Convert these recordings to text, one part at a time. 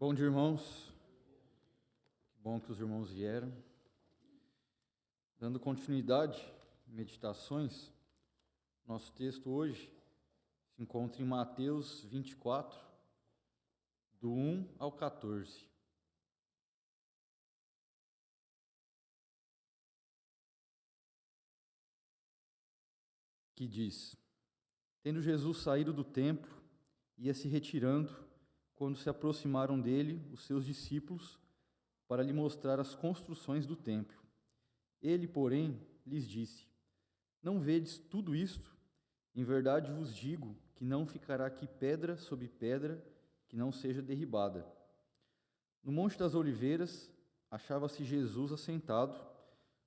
Bom dia, irmãos. Que bom que os irmãos vieram. Dando continuidade em meditações, nosso texto hoje se encontra em Mateus 24, do 1 ao 14. Que diz: Tendo Jesus saído do templo, ia se retirando, quando se aproximaram dele os seus discípulos, para lhe mostrar as construções do templo. Ele, porém, lhes disse: Não vedes tudo isto? Em verdade vos digo que não ficará aqui pedra sobre pedra que não seja derribada. No Monte das Oliveiras achava-se Jesus assentado,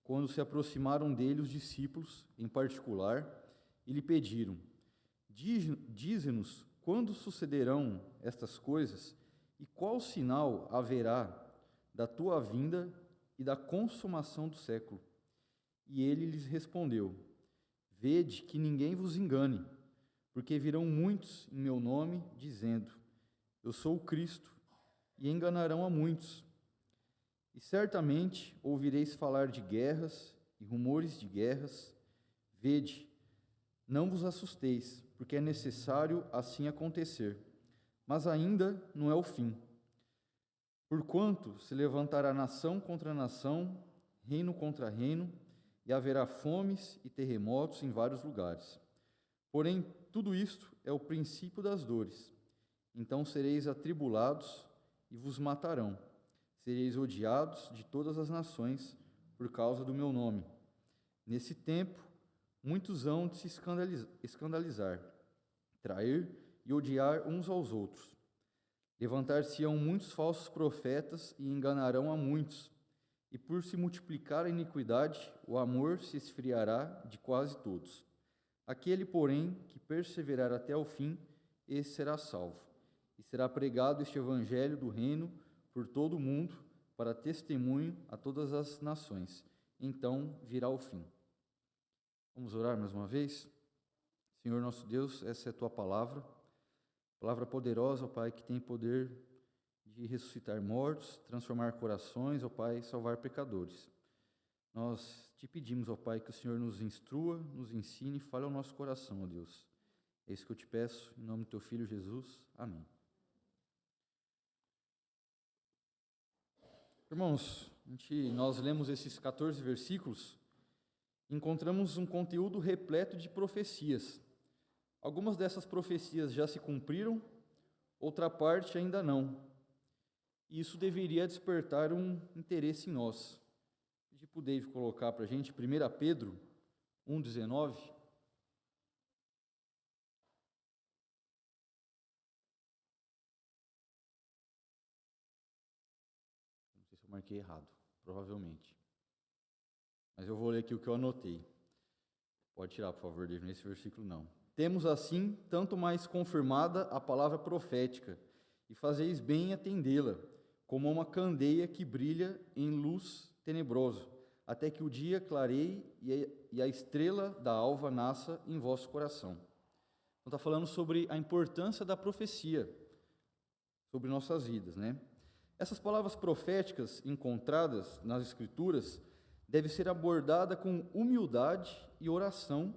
quando se aproximaram dele os discípulos, em particular, e lhe pediram: Dize-nos quando sucederão estas coisas e qual sinal haverá da tua vinda e da consumação do século. E ele lhes respondeu: Vede que ninguém vos engane, porque virão muitos em meu nome, dizendo: Eu sou o Cristo, e enganarão a muitos. E certamente ouvireis falar de guerras e rumores de guerras. Vede, não vos assusteis, porque é necessário assim acontecer, mas ainda não é o fim. Porquanto se levantará nação contra nação, reino contra reino, e haverá fomes e terremotos em vários lugares. Porém, tudo isto é o princípio das dores. Então sereis atribulados e vos matarão. Sereis odiados de todas as nações por causa do meu nome. Nesse tempo, muitos hão de se escandalizar, trair e odiar uns aos outros. Levantar-se-ão muitos falsos profetas e enganarão a muitos. E por se multiplicar a iniquidade, o amor se esfriará de quase todos. Aquele, porém, que perseverar até o fim, esse será salvo. E será pregado este evangelho do reino por todo o mundo, para testemunho a todas as nações. Então virá o fim. Vamos orar mais uma vez? Senhor nosso Deus, essa é a tua palavra poderosa, ó Pai, que tem poder de ressuscitar mortos, transformar corações, ó Pai, salvar pecadores. Nós te pedimos, ó Pai, que o Senhor nos instrua, nos ensine e fale ao nosso coração, ó Deus. É isso que eu te peço, em nome do teu Filho Jesus. Amém. Irmãos, nós lemos esses 14 versículos, encontramos um conteúdo repleto de profecias. Algumas dessas profecias já se cumpriram, outra parte ainda não. E isso deveria despertar um interesse em nós. Se puder colocar para a gente 1 Pedro 1,19. Não sei se eu marquei errado, provavelmente. Mas eu vou ler aqui o que eu anotei. Pode tirar, por favor, David, nesse versículo não. Temos assim tanto mais confirmada a palavra profética, e fazeis bem em atendê-la, como uma candeia que brilha em luz tenebrosa, até que o dia clareie e a estrela da alva nasça em vosso coração. Então está falando sobre a importância da profecia sobre nossas vidas, né? Essas palavras proféticas encontradas nas Escrituras devem ser abordadas com humildade e oração,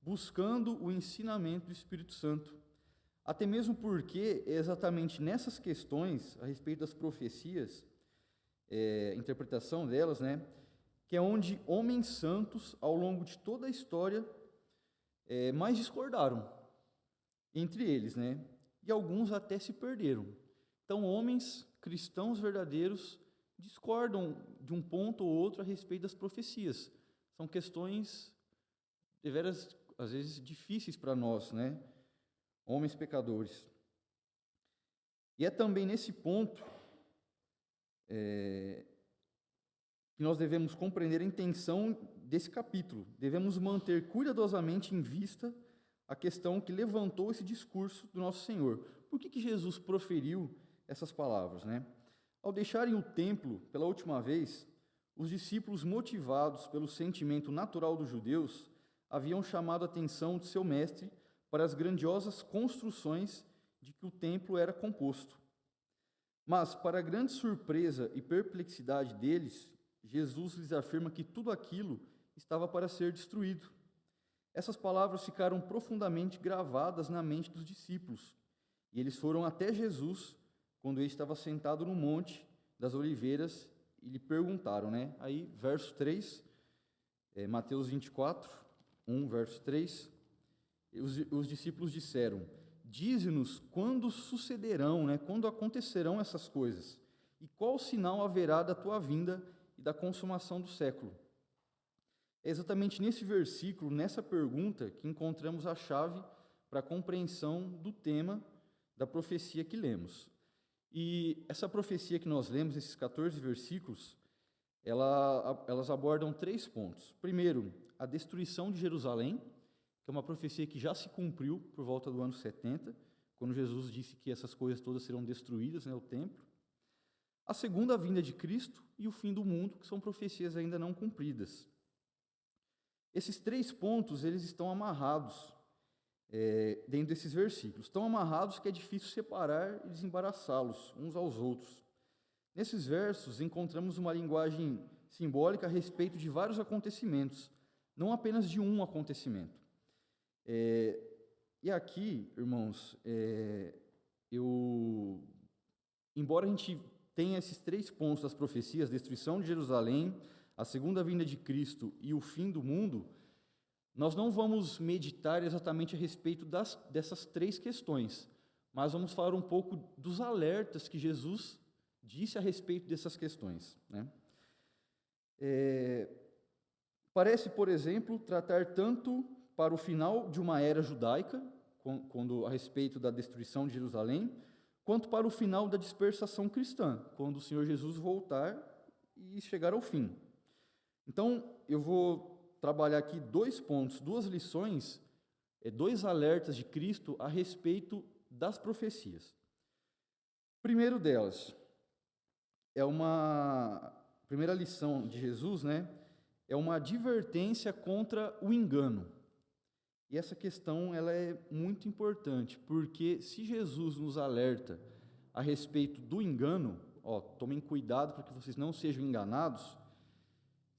buscando o ensinamento do Espírito Santo. Até mesmo porque é exatamente nessas questões, a respeito das profecias, interpretação delas, né, que é onde homens santos, ao longo de toda a história, mais discordaram entre eles, né, e alguns até se perderam. Então, homens cristãos verdadeiros discordam de um ponto ou outro a respeito das profecias. São questões, deveras, às vezes, difíceis para nós, né, homens pecadores. E é também nesse ponto que nós devemos compreender a intenção desse capítulo. Devemos manter cuidadosamente em vista a questão que levantou esse discurso do nosso Senhor. Por que Jesus proferiu essas palavras, né? Ao deixarem o templo pela última vez, os discípulos, motivados pelo sentimento natural dos judeus, haviam chamado a atenção de seu mestre para as grandiosas construções de que o templo era composto. Mas, para grande surpresa e perplexidade deles, Jesus lhes afirma que tudo aquilo estava para ser destruído. Essas palavras ficaram profundamente gravadas na mente dos discípulos, e eles foram até Jesus, quando ele estava sentado no Monte das Oliveiras, e lhe perguntaram, né? Aí, verso 3, Mateus 24, 1, verso 3, os discípulos disseram: dize-nos quando sucederão, né? Quando acontecerão essas coisas, e qual sinal haverá da tua vinda e da consumação do século? É exatamente nesse versículo, nessa pergunta, que encontramos a chave para a compreensão do tema da profecia que lemos. E essa profecia que nós lemos, esses 14 versículos, elas abordam 3 pontos. Primeiro, a destruição de Jerusalém, que é uma profecia que já se cumpriu por volta do ano 70, quando Jesus disse que essas coisas todas serão destruídas, né, o templo. A segunda vinda de Cristo e o fim do mundo, que são profecias ainda não cumpridas. Esses 3 pontos, eles estão amarrados dentro desses versículos. Tão amarrados que é difícil separar e desembaraçá-los uns aos outros. Nesses versos, encontramos uma linguagem simbólica a respeito de vários acontecimentos, não apenas de um acontecimento. E aqui, irmãos, embora a gente tenha esses 3 pontos das profecias, destruição de Jerusalém, a segunda vinda de Cristo e o fim do mundo, nós não vamos meditar exatamente a respeito dessas 3 questões, mas vamos falar um pouco dos alertas que Jesus disse a respeito dessas questões, né? Parece, por exemplo, tratar tanto para o final de uma era judaica, quando a respeito da destruição de Jerusalém, quanto para o final da dispersação cristã, quando o Senhor Jesus voltar e chegar ao fim. Então, eu vou trabalhar aqui 2 pontos, 2 lições, 2 alertas de Cristo a respeito das profecias. Primeiro delas, primeira lição de Jesus, né? É uma advertência contra o engano. E essa questão ela é muito importante, porque se Jesus nos alerta a respeito do engano, tomem cuidado para que vocês não sejam enganados,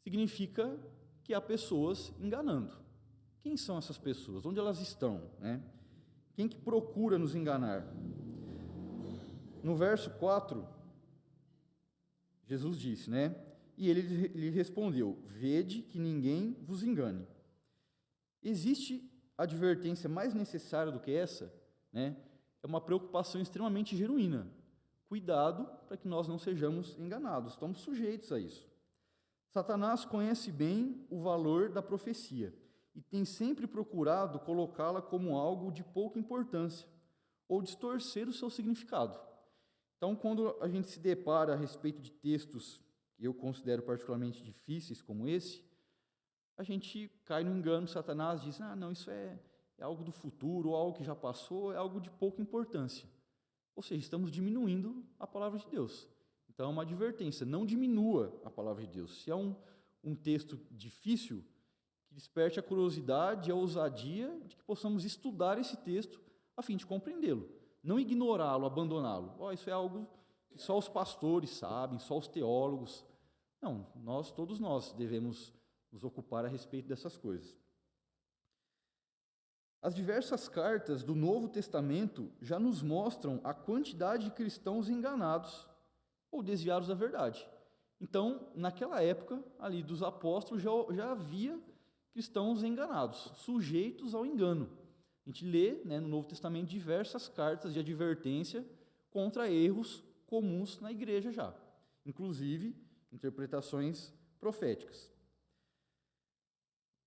significa que há pessoas enganando. Quem são essas pessoas? Onde elas estão, né? Quem que procura nos enganar? No verso 4, Jesus disse, né? E ele lhe respondeu: vede que ninguém vos engane. Existe advertência mais necessária do que essa, né? É uma preocupação extremamente genuína. Cuidado para que nós não sejamos enganados, estamos sujeitos a isso. Satanás conhece bem o valor da profecia e tem sempre procurado colocá-la como algo de pouca importância ou distorcer o seu significado. Então, quando a gente se depara a respeito de textos que eu considero particularmente difíceis como esse, a gente cai no engano. Satanás diz: não, isso é algo do futuro, ou algo que já passou, é algo de pouca importância. Ou seja, estamos diminuindo a palavra de Deus. Então, é uma advertência: não diminua a palavra de Deus. Se é um texto difícil, que desperte a curiosidade e a ousadia de que possamos estudar esse texto a fim de compreendê-lo. Não ignorá-lo, abandoná-lo. Isso é algo que só os pastores sabem, só os teólogos. Não, todos nós devemos nos ocupar a respeito dessas coisas. As diversas cartas do Novo Testamento já nos mostram a quantidade de cristãos enganados ou desviados da verdade. Então, naquela época, ali dos apóstolos, já havia cristãos enganados, sujeitos ao engano. A gente lê, né, no Novo Testamento diversas cartas de advertência contra erros comuns na igreja já, inclusive interpretações proféticas.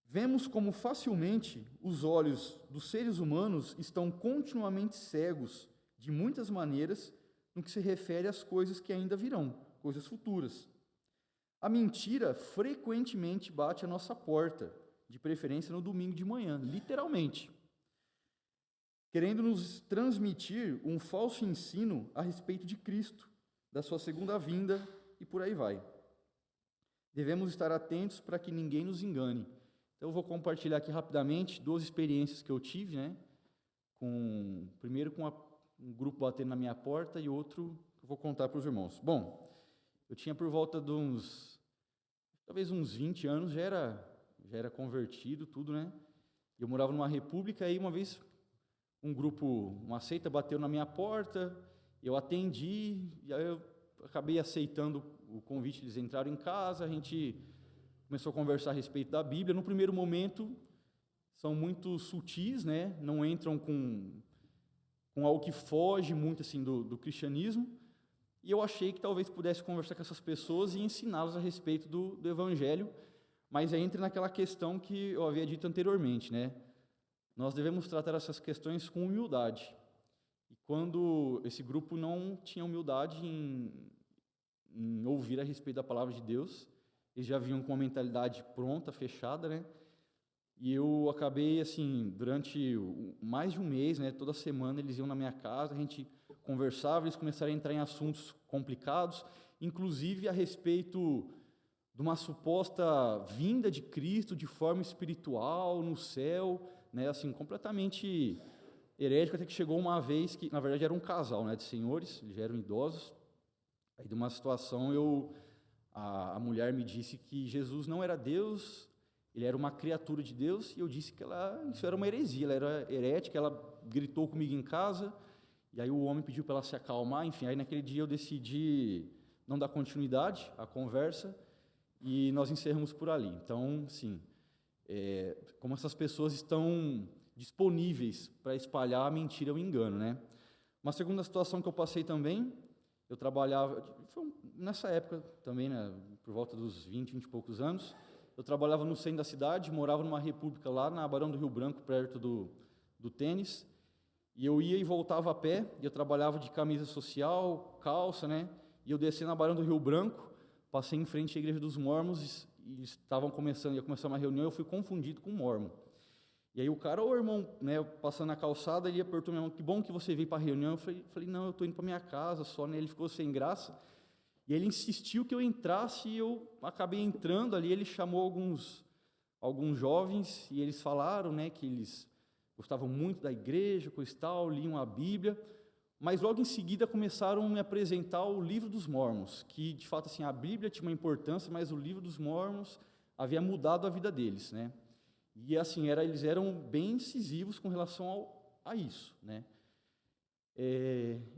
Vemos como facilmente os olhos dos seres humanos estão continuamente cegos, de muitas maneiras, no que se refere às coisas que ainda virão, coisas futuras. A mentira frequentemente bate à nossa porta, de preferência no domingo de manhã, literalmente, querendo nos transmitir um falso ensino a respeito de Cristo, da sua segunda vinda e por aí vai. Devemos estar atentos para que ninguém nos engane. Então, eu vou compartilhar aqui rapidamente 2 experiências que eu tive, né? Primeiro com um grupo batendo na minha porta e outro que eu vou contar para os irmãos. Bom, eu tinha por volta de talvez uns 20 anos, já era convertido, tudo, né? Eu morava numa república, e uma vez uma seita bateu na minha porta, eu atendi, e aí eu acabei aceitando o convite, eles entraram em casa, a gente começou a conversar a respeito da Bíblia. No primeiro momento, são muito sutis, né? Não entram com algo que foge muito assim do cristianismo, e eu achei que talvez pudesse conversar com essas pessoas e ensiná-las a respeito do Evangelho, mas aí entra naquela questão que eu havia dito anteriormente, né? Nós devemos tratar essas questões com humildade. E quando esse grupo não tinha humildade em ouvir a respeito da palavra de Deus, eles já vinham com uma mentalidade pronta, fechada, né? E eu acabei, assim, durante mais de um mês, né, toda semana eles iam na minha casa, a gente conversava, eles começaram a entrar em assuntos complicados, inclusive a respeito de uma suposta vinda de Cristo de forma espiritual no céu, né, assim, completamente herético, até que chegou uma vez que, na verdade, era um casal, né, de senhores, eles já eram idosos. Aí, de uma situação, a mulher me disse que Jesus não era Deus, ele era uma criatura de Deus, e eu disse que isso era uma heresia, ela era herética, ela gritou comigo em casa, e aí o homem pediu para ela se acalmar, enfim, aí naquele dia eu decidi não dar continuidade à conversa, e nós encerramos por ali. Então, sim, como essas pessoas estão disponíveis para espalhar a mentira e o engano, né? Uma segunda situação que eu passei também, eu trabalhava, nessa época também, né, por volta dos 20 e poucos anos, eu trabalhava no centro da cidade, morava numa república lá na Barão do Rio Branco, perto do Tênis, e eu ia e voltava a pé, e eu trabalhava de camisa social, calça, né, e eu desci na Barão do Rio Branco, passei em frente à Igreja dos Mórmons, e eles ia começar uma reunião, eu fui confundido com mórmon. E aí o cara, irmão, né, passando na calçada, ele apertou minha mão, que bom que você veio para a reunião. Eu falei, não, eu estou indo para minha casa só, né? Ele ficou sem graça, e ele insistiu que eu entrasse, e eu acabei entrando ali. Ele chamou alguns jovens, e eles falaram, né, que eles gostavam muito da igreja, coisa e tal, liam a Bíblia, mas logo em seguida começaram a me apresentar o livro dos Mórmons, que de fato assim, a Bíblia tinha uma importância, mas o livro dos Mórmons havia mudado a vida deles, né? E assim, eles eram bem incisivos com relação a isso, né?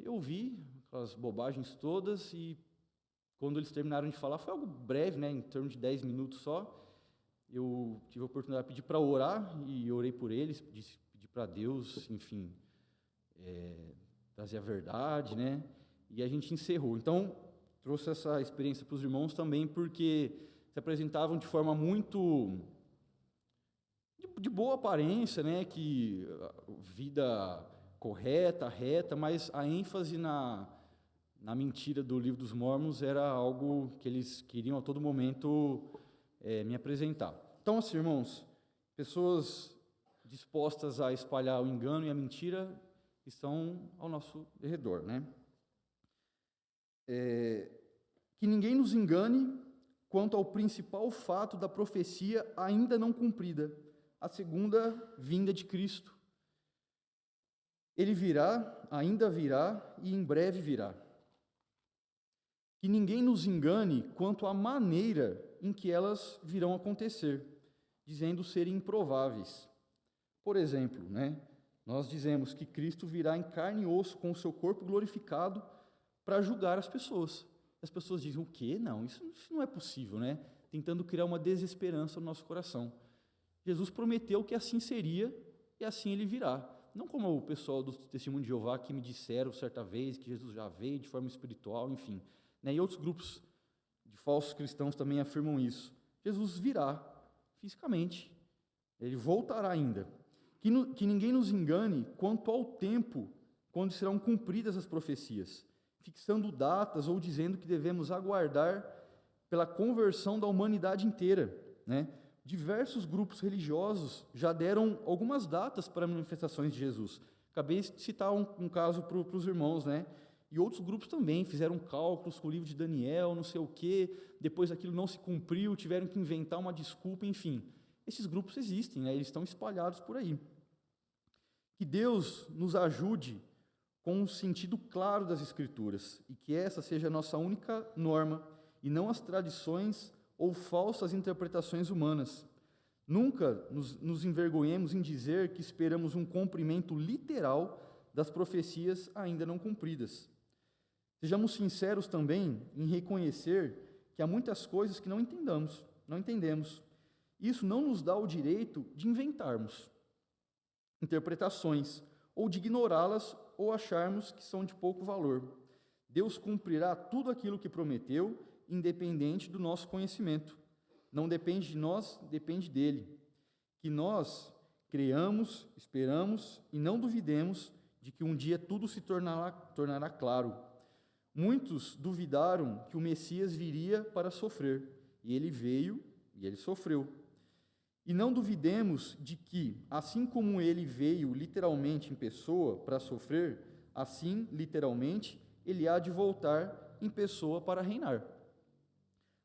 Eu vi aquelas bobagens todas, e quando eles terminaram de falar, foi algo breve, né, em torno de 10 minutos só. Eu tive a oportunidade de pedir para orar, e orei por eles, pedi para Deus, enfim, trazer a verdade, né? E a gente encerrou. Então, trouxe essa experiência para os irmãos também, porque se apresentavam de forma muito de boa aparência, né, que vida correta, reta, mas a ênfase na mentira do livro dos Mórmons era algo que eles queriam a todo momento me apresentar. Então, assim, irmãos, pessoas dispostas a espalhar o engano e a mentira estão ao nosso redor, né? Que ninguém nos engane quanto ao principal fato da profecia ainda não cumprida, a segunda vinda de Cristo. Ele virá, ainda virá, e em breve virá. Que ninguém nos engane quanto à maneira em que elas virão acontecer, dizendo serem improváveis. Por exemplo, né, nós dizemos que Cristo virá em carne e osso com o seu corpo glorificado para julgar as pessoas. As pessoas dizem, o quê? Não, isso não é possível, né? Tentando criar uma desesperança no nosso coração. Jesus prometeu que assim seria, e assim ele virá. Não como o pessoal do Testemunho de Jeová que me disseram certa vez que Jesus já veio de forma espiritual, enfim. Né? E outros grupos de falsos cristãos também afirmam isso. Jesus virá fisicamente, ele voltará ainda. Que ninguém nos engane quanto ao tempo quando serão cumpridas as profecias, fixando datas ou dizendo que devemos aguardar pela conversão da humanidade inteira, né? Diversos grupos religiosos já deram algumas datas para manifestações de Jesus. Acabei de citar um caso para os irmãos, né? E outros grupos também fizeram cálculos com o livro de Daniel, não sei o quê, depois aquilo não se cumpriu, tiveram que inventar uma desculpa, enfim. Esses grupos existem, né? Eles estão espalhados por aí. Que Deus nos ajude com um sentido claro das Escrituras, e que essa seja a nossa única norma, e não as tradições ou falsas interpretações humanas. Nunca nos envergonhemos em dizer que esperamos um cumprimento literal das profecias ainda não cumpridas. Sejamos sinceros também em reconhecer que há muitas coisas que não entendemos. Isso não nos dá o direito de inventarmos interpretações, ou de ignorá-las, ou acharmos que são de pouco valor. Deus cumprirá tudo aquilo que prometeu, independente do nosso conhecimento. Não depende de nós, depende dele. Que nós creamos, esperamos e não duvidemos de que um dia tudo se tornará claro. Muitos duvidaram que o Messias viria para sofrer, e ele veio e ele sofreu. E não duvidemos de que, assim como ele veio literalmente em pessoa para sofrer, assim, literalmente, ele há de voltar em pessoa para reinar.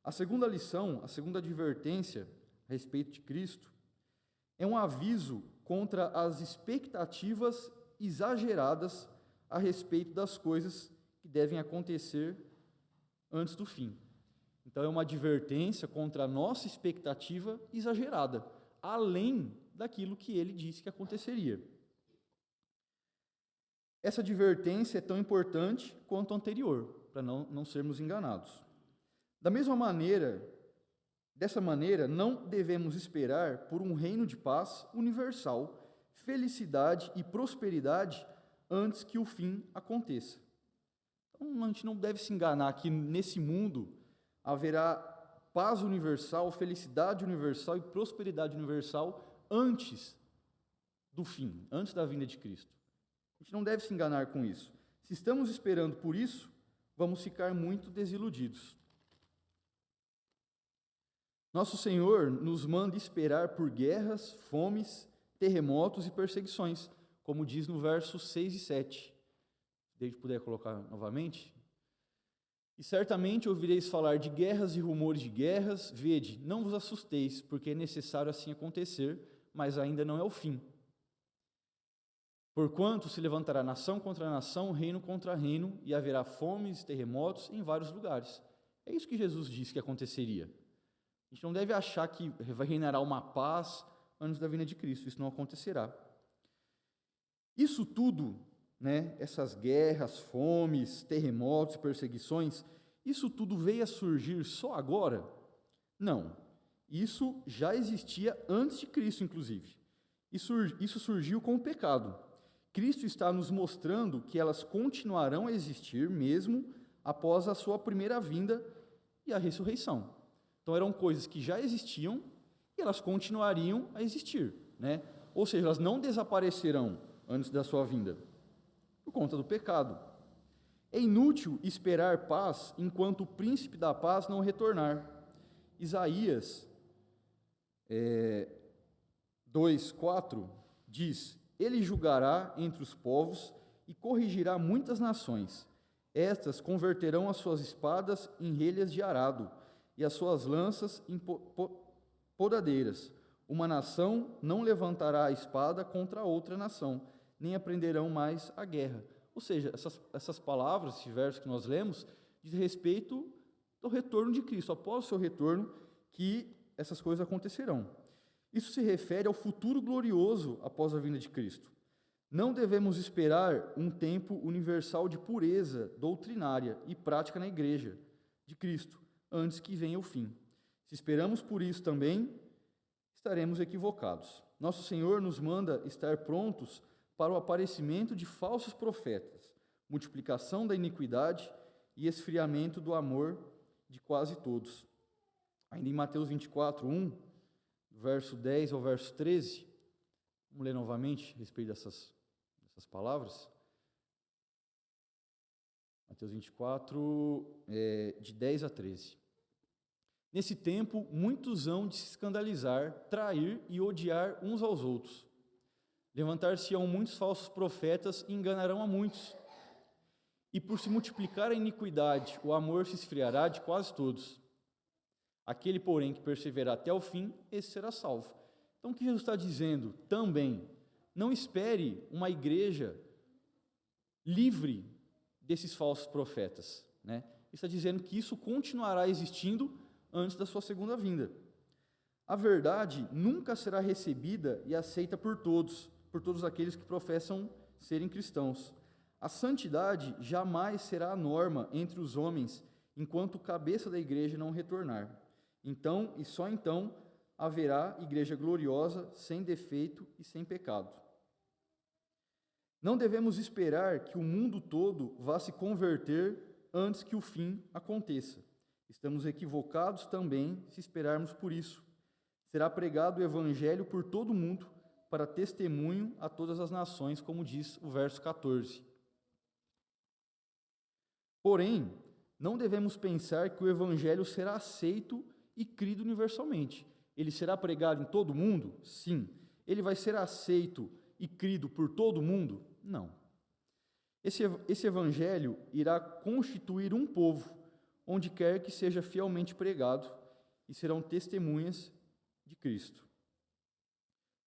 A segunda lição, a segunda advertência a respeito de Cristo, é um aviso contra as expectativas exageradas a respeito das coisas que devem acontecer antes do fim. Então, é uma advertência contra a nossa expectativa exagerada, além daquilo que ele disse que aconteceria. Essa advertência é tão importante quanto a anterior, para não sermos enganados. Dessa maneira, não devemos esperar por um reino de paz universal, felicidade e prosperidade antes que o fim aconteça. Então, a gente não deve se enganar que nesse mundo haverá paz universal, felicidade universal e prosperidade universal antes do fim, antes da vinda de Cristo. A gente não deve se enganar com isso. Se estamos esperando por isso, vamos ficar muito desiludidos. Nosso Senhor nos manda esperar por guerras, fomes, terremotos e perseguições, como diz no versos 6 e 7. Se David puder colocar novamente. E certamente ouvireis falar de guerras e rumores de guerras. Vede, não vos assusteis, porque é necessário assim acontecer, mas ainda não é o fim. Porquanto se levantará nação contra nação, reino contra reino, e haverá fomes e terremotos em vários lugares. É isso que Jesus disse que aconteceria. A gente não deve achar que vai reinar uma paz antes da vinda de Cristo. Isso não acontecerá. Isso tudo, essas guerras, fomes, terremotos, perseguições, isso tudo veio a surgir só agora? Não. Isso já existia antes de Cristo, inclusive. Isso surgiu com o pecado. Cristo está nos mostrando que elas continuarão a existir mesmo após a sua primeira vinda e a ressurreição. Então, eram coisas que já existiam e elas continuariam a existir, Ou seja, elas não desaparecerão antes da sua vinda, por conta do pecado. É inútil esperar paz enquanto o príncipe da paz não retornar. Isaías 2:4 diz: Ele julgará entre os povos e corrigirá muitas nações. Estas converterão as suas espadas em relhas de arado e as suas lanças em podadeiras. Uma nação não levantará a espada contra outra nação, nem aprenderão mais a guerra. Ou seja, essas palavras, esse verso que nós lemos, diz respeito ao retorno de Cristo. Após o seu retorno, que essas coisas acontecerão. Isso se refere ao futuro glorioso após a vinda de Cristo. Não devemos esperar um tempo universal de pureza doutrinária e prática na igreja de Cristo, antes que venha o fim. Se esperamos por isso também, estaremos equivocados. Nosso Senhor nos manda estar prontos para o aparecimento de falsos profetas, multiplicação da iniquidade e esfriamento do amor de quase todos. Ainda em Mateus 24:1, verso 10 ao verso 13, vamos ler novamente a respeito dessas palavras. Mateus 24, de 10 a 13. Nesse tempo, muitos hão de se escandalizar, trair e odiar uns aos outros. Levantar-se-ão muitos falsos profetas e enganarão a muitos. E por se multiplicar a iniquidade, o amor se esfriará de quase todos. Aquele, porém, que perseverar até o fim, esse será salvo. Então, o que Jesus está dizendo também? Não espere uma igreja livre desses falsos profetas, né? Está dizendo que isso continuará existindo antes da sua segunda vinda. A verdade nunca será recebida e aceita por todos aqueles que professam serem cristãos. A santidade jamais será a norma entre os homens, enquanto o cabeça da igreja não retornar. Então, e só então, haverá igreja gloriosa, sem defeito e sem pecado. Não devemos esperar que o mundo todo vá se converter antes que o fim aconteça. Estamos equivocados também se esperarmos por isso. Será pregado o evangelho por todo o mundo, para testemunho a todas as nações, como diz o verso 14. Porém, não devemos pensar que o evangelho será aceito e crido universalmente. Ele será pregado em todo o mundo? Sim. Ele vai ser aceito e crido por todo o mundo? Não. Esse evangelho irá constituir um povo, onde quer que seja fielmente pregado, e serão testemunhas de Cristo.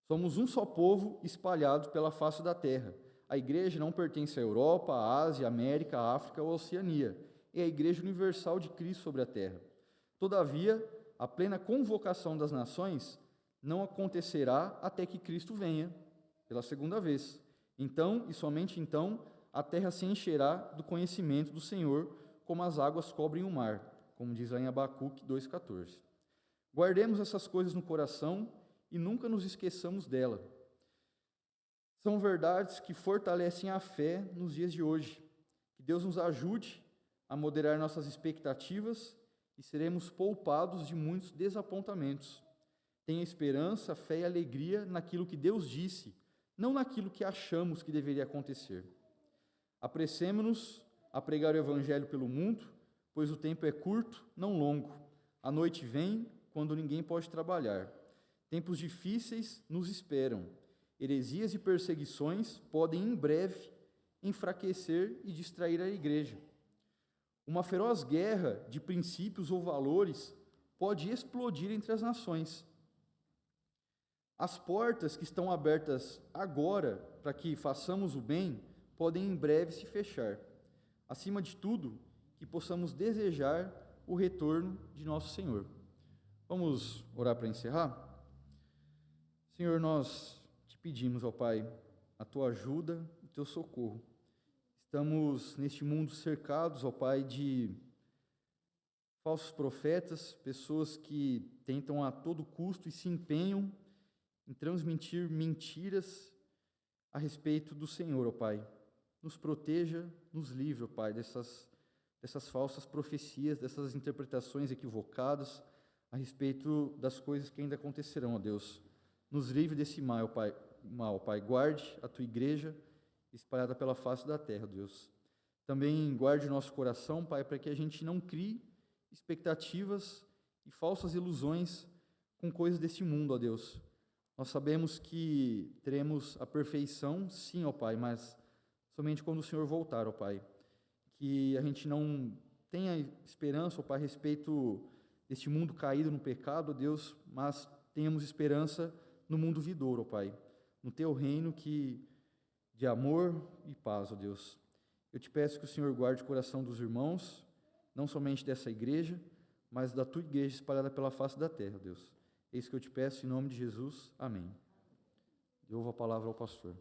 Somos um só povo espalhado pela face da terra. A igreja não pertence à Europa, à Ásia, à América, à África ou à Oceania. É a igreja universal de Cristo sobre a terra. Todavia, a plena convocação das nações não acontecerá até que Cristo venha pela segunda vez. Então, e somente então, a terra se encherá do conhecimento do Senhor, como as águas cobrem o mar, como diz lá em Abacuque 2,14. Guardemos essas coisas no coração e nunca nos esqueçamos dela. São verdades que fortalecem a fé nos dias de hoje. Que Deus nos ajude a moderar nossas expectativas e seremos poupados de muitos desapontamentos. Tenha esperança, fé e alegria naquilo que Deus disse, não naquilo que achamos que deveria acontecer. Apressemo-nos a pregar o Evangelho pelo mundo, pois o tempo é curto, não longo. A noite vem quando ninguém pode trabalhar. Tempos difíceis nos esperam. Heresias e perseguições podem em breve enfraquecer e distrair a igreja. Uma feroz guerra de princípios ou valores pode explodir entre as nações. As portas que estão abertas agora para que façamos o bem podem em breve se fechar. Acima de tudo, que possamos desejar o retorno de nosso Senhor. Vamos orar para encerrar? Senhor, nós te pedimos, ó Pai, a tua ajuda, o teu socorro. Estamos neste mundo cercados, ó Pai, de falsos profetas, pessoas que tentam a todo custo e se empenham em transmitir mentiras a respeito do Senhor, ó Pai. Nos proteja, nos livre, ó Pai, dessas falsas profecias, dessas interpretações equivocadas a respeito das coisas que ainda acontecerão, ó Deus. Nos livre desse mal, Pai. Guarde a tua igreja espalhada pela face da terra, Deus. Também guarde o nosso coração, Pai, para que a gente não crie expectativas e falsas ilusões com coisas deste mundo, ó Deus. Nós sabemos que teremos a perfeição, sim, ó Pai, mas somente quando o Senhor voltar, ó Pai. Que a gente não tenha esperança, ó Pai, a respeito deste mundo caído no pecado, ó Deus, mas tenhamos esperança no mundo vindouro, ó Pai, no teu reino de amor e paz, ó Deus. Eu te peço que o Senhor guarde o coração dos irmãos, não somente dessa igreja, mas da tua igreja espalhada pela face da terra, Deus. É isso que eu te peço em nome de Jesus. Amém. Devolvo a palavra ao pastor.